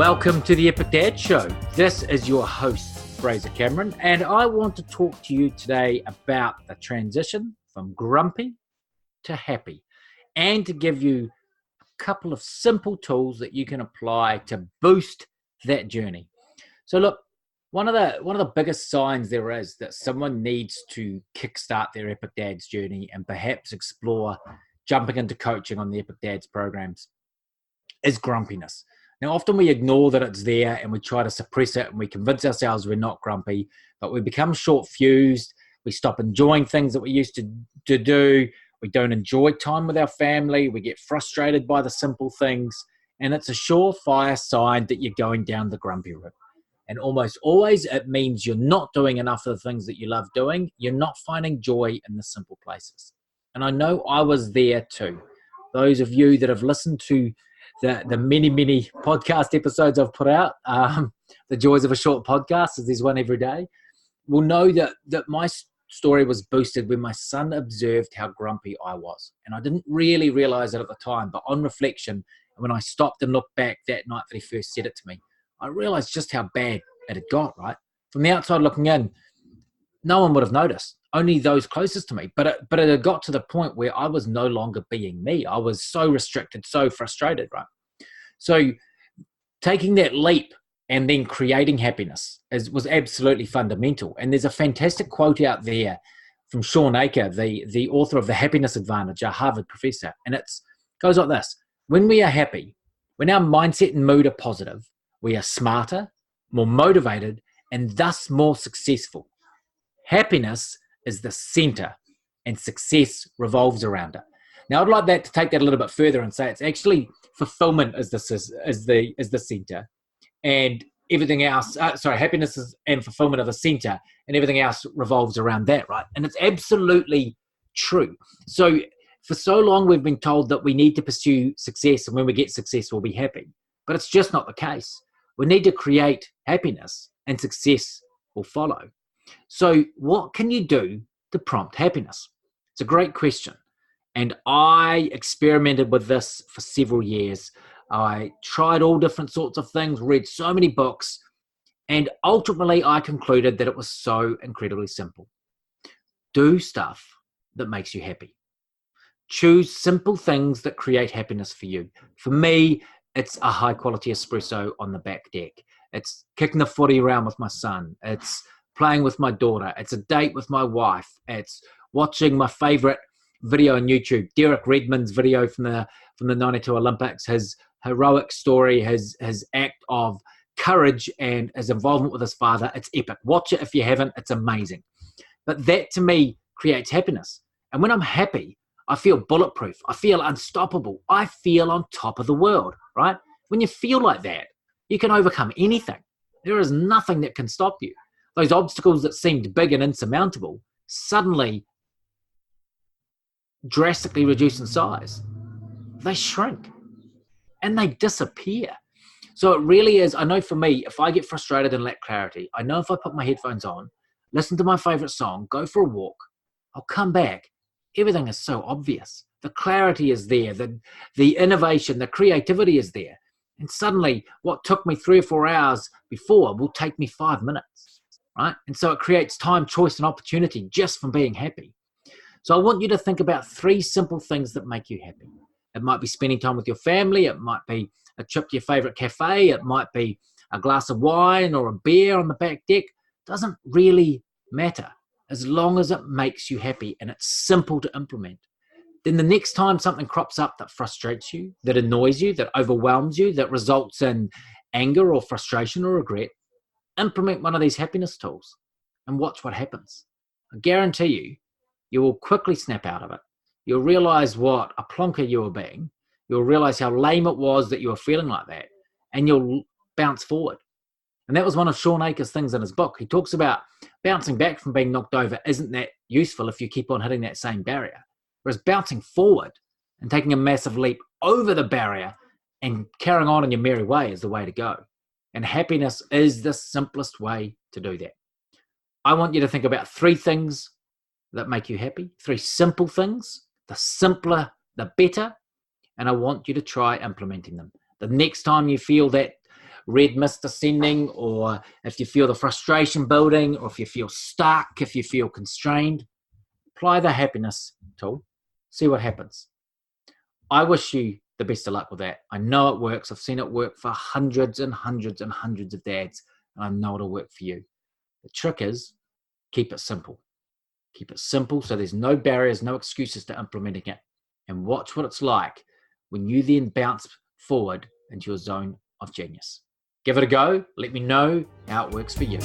Welcome to the Epic Dad Show. This is your host, Fraser Cameron, and I want to talk to you today about the transition from grumpy to happy, and to give you a couple of simple tools that you can apply to boost that journey. So look, one of the biggest signs there is that someone needs to kickstart their Epic Dads journey and perhaps explore jumping into coaching on the Epic Dads programs is grumpiness. Now, often we ignore that it's there and we try to suppress it and we convince ourselves we're not grumpy, but we become short-fused. We stop enjoying things that we used to do. We don't enjoy time with our family. We get frustrated by the simple things. And it's a surefire sign that you're going down the grumpy route. And almost always it means you're not doing enough of the things that you love doing. You're not finding joy in the simple places. And I know I was there too. Those of you that have listened to the many podcast episodes I've put out, the joys of a short podcast, as there's one every day, will know that my story was boosted when my son observed how grumpy I was. And I didn't really realize it at the time, but on reflection, when I stopped and looked back that night that he first said it to me, I realized just how bad it had got, right? From the outside looking in, no one would have noticed, only those closest to me. But it had got to the point where I was no longer being me. I was so restricted, so frustrated, right? So taking that leap and then creating happiness was absolutely fundamental. And there's a fantastic quote out there from Shawn Achor, the author of The Happiness Advantage, a Harvard professor. And it goes like this: when we are happy, when our mindset and mood are positive, we are smarter, more motivated, and thus more successful. Happiness is the center, and success revolves around it. Now, I'd like that to take that a little bit further and say it's actually fulfillment is the center, and everything else. Happiness and fulfillment are the center, and everything else revolves around that, right? And it's absolutely true. So, for so long, we've been told that we need to pursue success, and when we get success, we'll be happy. But it's just not the case. We need to create happiness, and success will follow. So what can you do to prompt happiness? It's a great question. And I experimented with this for several years. I tried all different sorts of things, read so many books, and ultimately I concluded that it was so incredibly simple. Do stuff that makes you happy. Choose simple things that create happiness for you. For me, it's a high quality espresso on the back deck. It's kicking the footy around with my son. It's playing with my daughter. It's a date with my wife. It's watching my favorite video on YouTube, Derek Redmond's video from the 92 Olympics, his heroic story, his act of courage and his involvement with his father. It's epic. Watch it if you haven't. It's amazing. But that to me creates happiness. And when I'm happy, I feel bulletproof. I feel unstoppable. I feel on top of the world, right? When you feel like that, you can overcome anything. There is nothing that can stop you. Those obstacles that seemed big and insurmountable suddenly drastically reduce in size. They shrink and they disappear. So it really is, I know for me, if I get frustrated and lack clarity, I know if I put my headphones on, listen to my favorite song, go for a walk, I'll come back. Everything is so obvious. The clarity is there. The innovation, the creativity is there. And suddenly what took me 3 or 4 hours before will take me 5 minutes. Right? And so it creates time, choice, and opportunity just from being happy. So I want you to think about 3 simple things that make you happy. It might be spending time with your family. It might be a trip to your favorite cafe. It might be a glass of wine or a beer on the back deck. It doesn't really matter as long as it makes you happy and it's simple to implement. Then the next time something crops up that frustrates you, that annoys you, that overwhelms you, that results in anger or frustration or regret, implement one of these happiness tools and watch what happens. I guarantee you will quickly snap out of it. You'll realize what a plonker you were being. You'll realize how lame it was that you were feeling like that, and you'll bounce forward. And that was one of Shawn Achor's things in his book. He talks about bouncing back from being knocked over isn't that useful if you keep on hitting that same barrier. Whereas bouncing forward and taking a massive leap over the barrier and carrying on in your merry way is the way to go. And happiness is the simplest way to do that. I want you to think about 3 things that make you happy, 3 simple things. The simpler, the better. And I want you to try implementing them. The next time you feel that red mist ascending, or if you feel the frustration building, or if you feel stuck, if you feel constrained, apply the happiness tool. See what happens. I wish you the best of luck with that. I know it works. I've seen it work for hundreds and hundreds and hundreds of dads, and I know it'll work for you. The trick is keep it simple. Keep it simple so there's no barriers, no excuses to implementing it. And watch what it's like when you then bounce forward into your zone of genius. Give it a go. Let me know how it works for you.